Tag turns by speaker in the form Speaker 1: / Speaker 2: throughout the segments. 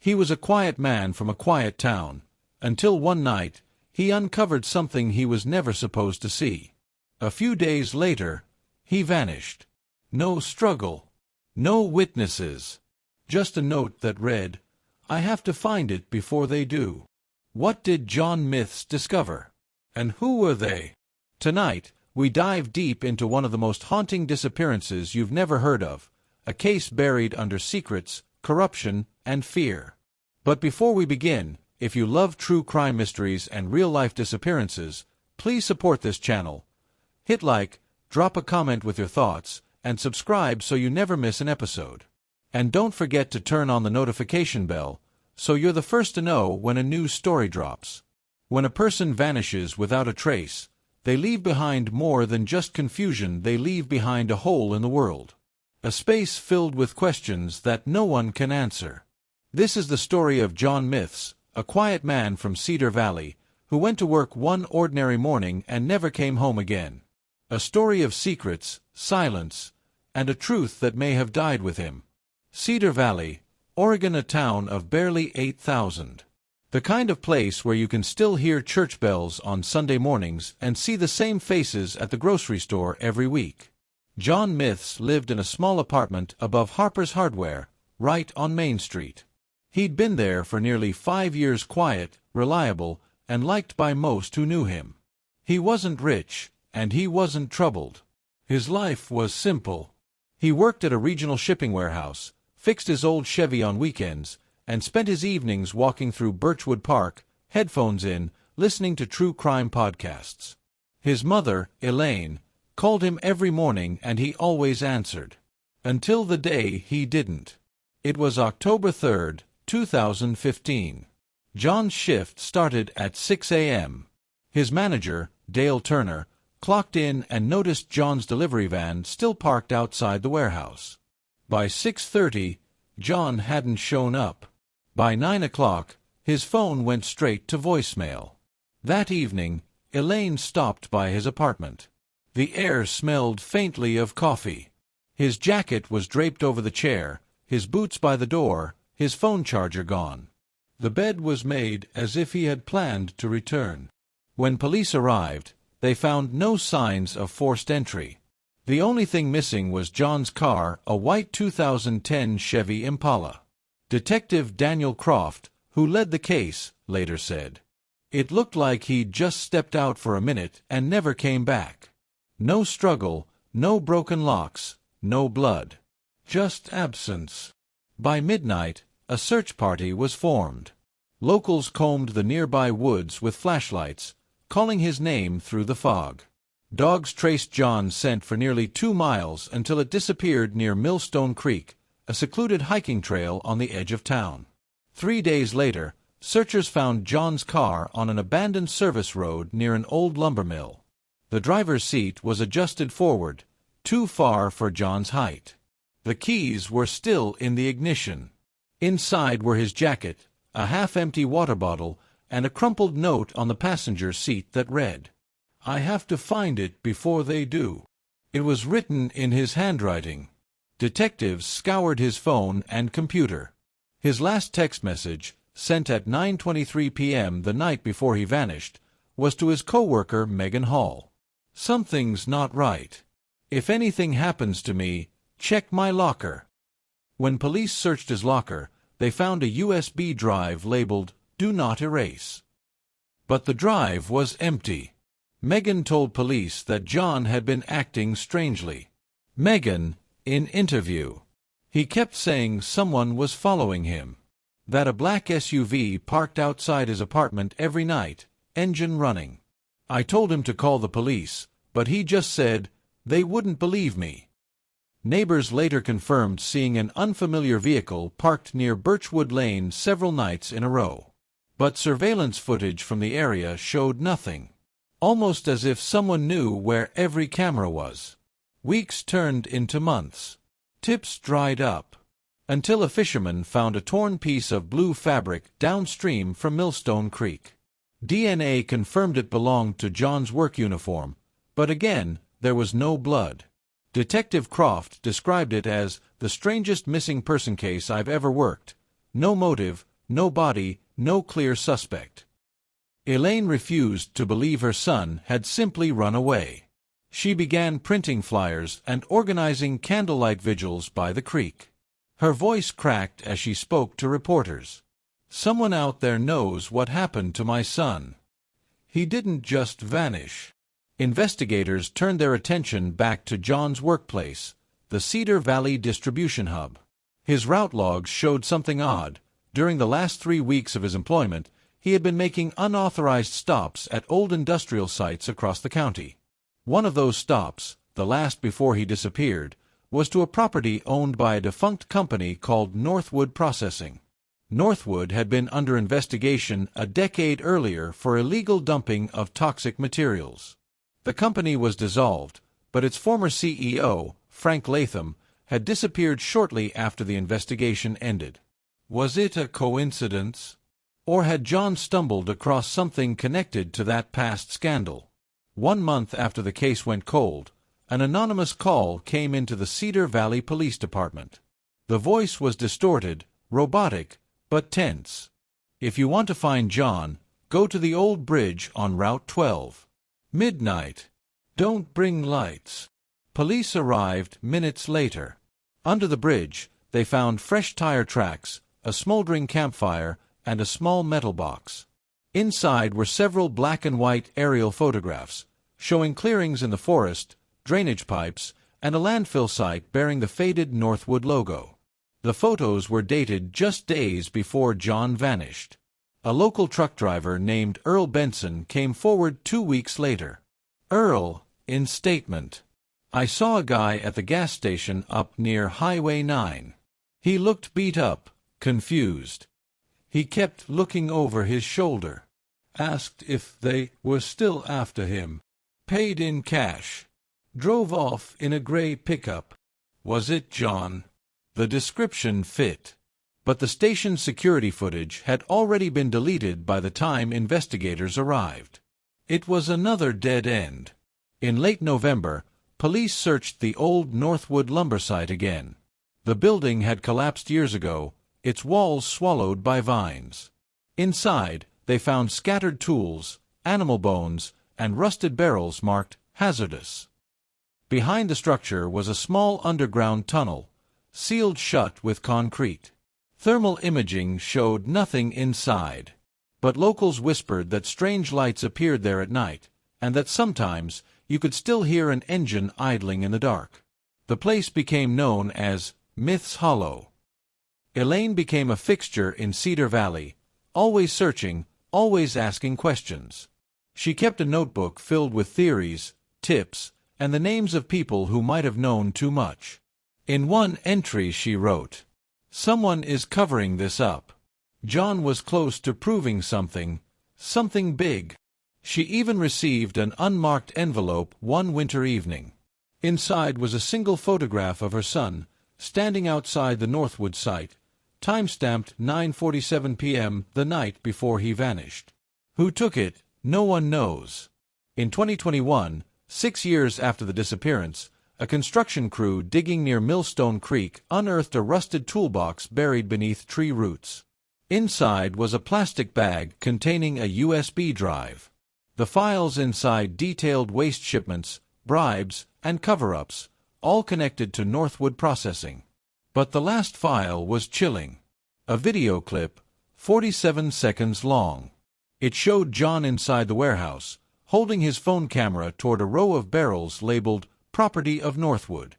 Speaker 1: He was a quiet man from a quiet town, until one night, he uncovered something he was never supposed to see. A few days later, he vanished. No struggle. No witnesses. Just a note that read, "I have to find it before they do." What did John Myths discover? And who were they? Tonight, we dive deep into one of the most haunting disappearances you've never heard of, a case buried under secrets, corruption, and fear. But before we begin, if you love true crime mysteries and real-life disappearances, please support this channel. Hit like, drop a comment with your thoughts, and subscribe so you never miss an episode. And don't forget to turn on the notification bell, so you're the first to know when a new story drops. When a person vanishes without a trace, they leave behind more than just confusion. They leave behind a hole in the world. A space filled with questions that no one can answer. This is the story of John Myths, a quiet man from Cedar Valley, who went to work one ordinary morning and never came home again. A story of secrets, silence, and a truth that may have died with him. Cedar Valley, Oregon, a town of barely 8,000. The kind of place where you can still hear church bells on Sunday mornings and see the same faces at the grocery store every week. John Myths lived in a small apartment above Harper's Hardware, right on Main Street. He'd been there for nearly 5 years, quiet, reliable, and liked by most who knew him. He wasn't rich, and he wasn't troubled. His life was simple. He worked at a regional shipping warehouse, fixed his old Chevy on weekends, and spent his evenings walking through Birchwood Park, headphones in, listening to true crime podcasts. His mother, Elaine, called him every morning and he always answered. Until the day he didn't. It was October 3rd, 2015. John's shift started at 6 a.m. His manager, Dale Turner, clocked in and noticed John's delivery van still parked outside the warehouse. By 6:30, John hadn't shown up. By 9 o'clock, his phone went straight to voicemail. That evening, Elaine stopped by his apartment. The air smelled faintly of coffee. His jacket was draped over the chair, his boots by the door, his phone charger gone. The bed was made as if he had planned to return. When police arrived, they found no signs of forced entry. The only thing missing was John's car, a white 2010 Chevy Impala. Detective Daniel Croft, who led the case, later said, "It looked like he'd just stepped out for a minute and never came back. No struggle, no broken locks, no blood. Just absence." By midnight, a search party was formed. Locals combed the nearby woods with flashlights, calling his name through the fog. Dogs traced John's scent for nearly 2 miles until it disappeared near Millstone Creek, a secluded hiking trail on the edge of town. 3 days later, searchers found John's car on an abandoned service road near an old lumber mill. The driver's seat was adjusted forward, too far for John's height. The keys were still in the ignition. Inside were his jacket, a half-empty water bottle, and a crumpled note on the passenger seat that read, "I have to find it before they do." It was written in his handwriting. Detectives scoured his phone and computer. His last text message, sent at 9:23 p.m. the night before he vanished, was to his co-worker Megan Hall. "Something's not right. If anything happens to me, check my locker." When police searched his locker, they found a USB drive labeled, "Do not erase." But the drive was empty. Megan told police that John had been acting strangely. Megan, in interview. He kept saying someone was following him. That a black SUV parked outside his apartment every night, engine running. "I told him to call the police, but he just said, they wouldn't believe me." Neighbors later confirmed seeing an unfamiliar vehicle parked near Birchwood Lane several nights in a row. But surveillance footage from the area showed nothing. Almost as if someone knew where every camera was. Weeks turned into months. Tips dried up. Until a fisherman found a torn piece of blue fabric downstream from Millstone Creek. DNA confirmed it belonged to John's work uniform, but again, there was no blood. Detective Croft described it as the strangest missing person case I've ever worked. No motive, no body, no clear suspect. Elaine refused to believe her son had simply run away. She began printing flyers and organizing candlelight vigils by the creek. Her voice cracked as she spoke to reporters. "Someone out there knows what happened to my son. He didn't just vanish." Investigators turned their attention back to John's workplace, the Cedar Valley distribution hub. His route logs showed something odd. During the last 3 weeks of his employment, he had been making unauthorized stops at old industrial sites across the county. One of those stops, the last before he disappeared, was to a property owned by a defunct company called Northwood Processing. Northwood had been under investigation a decade earlier for illegal dumping of toxic materials. The company was dissolved, but its former CEO, Frank Latham, had disappeared shortly after the investigation ended. Was it a coincidence? Or had John stumbled across something connected to that past scandal? 1 month after the case went cold, an anonymous call came into the Cedar Valley Police Department. The voice was distorted, robotic, but tense. "If you want to find John, go to the old bridge on Route 12. Midnight. Don't bring lights." Police arrived minutes later. Under the bridge, they found fresh tire tracks, a smoldering campfire, and a small metal box. Inside were several black and white aerial photographs, showing clearings in the forest, drainage pipes, and a landfill site bearing the faded Northwood logo. The photos were dated just days before John vanished. A local truck driver named Earl Benson came forward 2 weeks later. Earl, in statement, "I saw a guy at the gas station up near Highway 9. He looked beat up, confused. He kept looking over his shoulder. Asked if they were still after him. Paid in cash. Drove off in a gray pickup." Was it John? The description fit. But the station's security footage had already been deleted by the time investigators arrived. It was another dead end. In late November, police searched the old Northwood lumber site again. The building had collapsed years ago, its walls swallowed by vines. Inside, they found scattered tools, animal bones, and rusted barrels marked hazardous. Behind the structure was a small underground tunnel, sealed shut with concrete. Thermal imaging showed nothing inside, but locals whispered that strange lights appeared there at night, and that sometimes you could still hear an engine idling in the dark. The place became known as Myths Hollow. Elaine became a fixture in Cedar Valley, always searching, always asking questions. She kept a notebook filled with theories, tips, and the names of people who might have known too much. In one entry she wrote, "Someone is covering this up. John was close to proving something big." She even received an unmarked envelope one winter evening. Inside was a single photograph of her son, standing outside the Northwood site, time-stamped 9:47 p.m. the night before he vanished. Who took it, no one knows. In 2021, 6 years after the disappearance, a construction crew digging near Millstone Creek unearthed a rusted toolbox buried beneath tree roots. Inside was a plastic bag containing a USB drive. The files inside detailed waste shipments, bribes, and cover-ups, all connected to Northwood Processing. But the last file was chilling. A video clip, 47 seconds long. It showed John inside the warehouse, holding his phone camera toward a row of barrels labeled "Property of Northwood."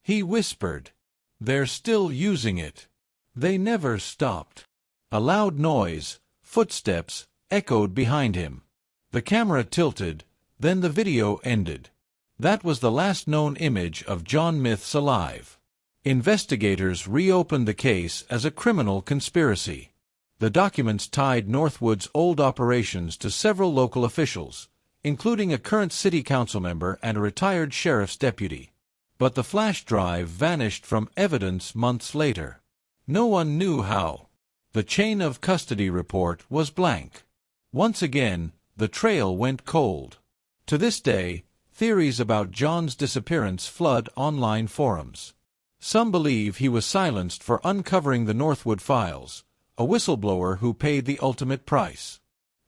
Speaker 1: He whispered, "They're still using it. They never stopped." A loud noise, footsteps, echoed behind him. The camera tilted, then the video ended. That was the last known image of John Myths alive. Investigators reopened the case as a criminal conspiracy. The documents tied Northwood's old operations to several local officials, including a current city council member and a retired sheriff's deputy. But the flash drive vanished from evidence months later. No one knew how. The chain of custody report was blank. Once again, the trail went cold. To this day, theories about John's disappearance flood online forums. Some believe he was silenced for uncovering the Northwood files. a whistleblower who paid the ultimate price.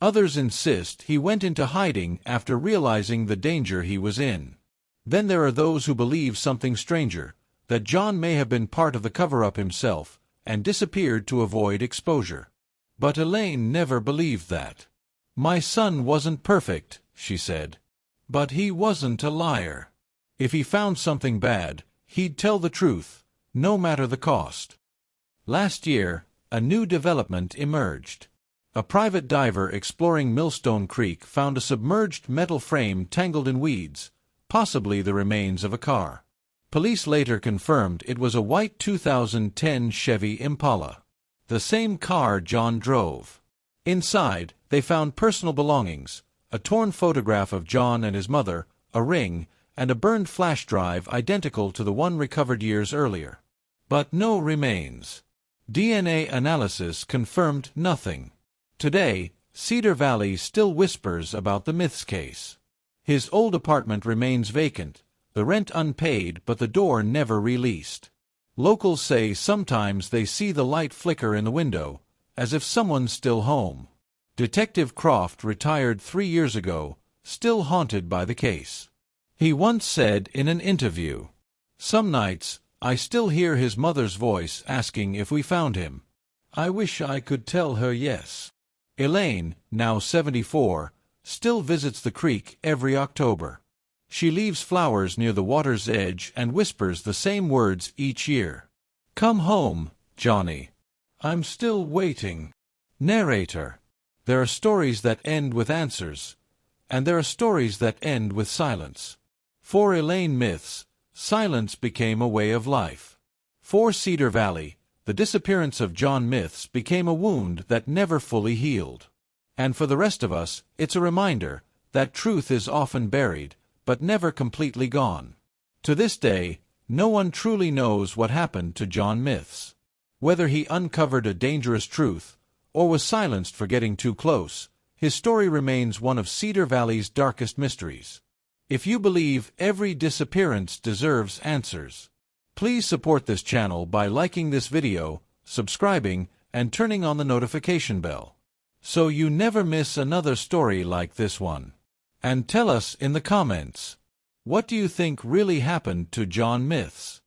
Speaker 1: Others insist he went into hiding after realizing the danger he was in. Then there are those who believe something stranger, that John may have been part of the cover-up himself and disappeared to avoid exposure. But Elaine never believed that. "My son wasn't perfect," she said. "But he wasn't a liar. If he found something bad, he'd tell the truth, no matter the cost." Last year, a new development emerged. A private diver exploring Millstone Creek found a submerged metal frame tangled in weeds, possibly the remains of a car. Police later confirmed it was a white 2010 Chevy Impala, the same car John drove. Inside, they found personal belongings, a torn photograph of John and his mother, a ring, and a burned flash drive identical to the one recovered years earlier. But no remains. DNA analysis confirmed nothing. Today, Cedar Valley still whispers about the Myths case. His old apartment remains vacant, the rent unpaid but the door never released. Locals say sometimes they see the light flicker in the window, as if someone's still home. Detective Croft retired 3 years ago, still haunted by the case. He once said in an interview, "Some nights, I still hear his mother's voice asking if we found him. I wish I could tell her yes." Elaine, now 74, still visits the creek every October. She leaves flowers near the water's edge and whispers the same words each year. "Come home, Johnny. I'm still waiting." Narrator. There are stories that end with answers, and there are stories that end with silence. For Elaine Myths, silence became a way of life. For Cedar Valley, the disappearance of John Myths became a wound that never fully healed. And for the rest of us, it's a reminder that truth is often buried, but never completely gone. To this day, no one truly knows what happened to John Myths. Whether he uncovered a dangerous truth, or was silenced for getting too close, his story remains one of Cedar Valley's darkest mysteries. If you believe every disappearance deserves answers, please support this channel by liking this video, subscribing, and turning on the notification bell, so you never miss another story like this one. And tell us in the comments, what do you think really happened to John Myths?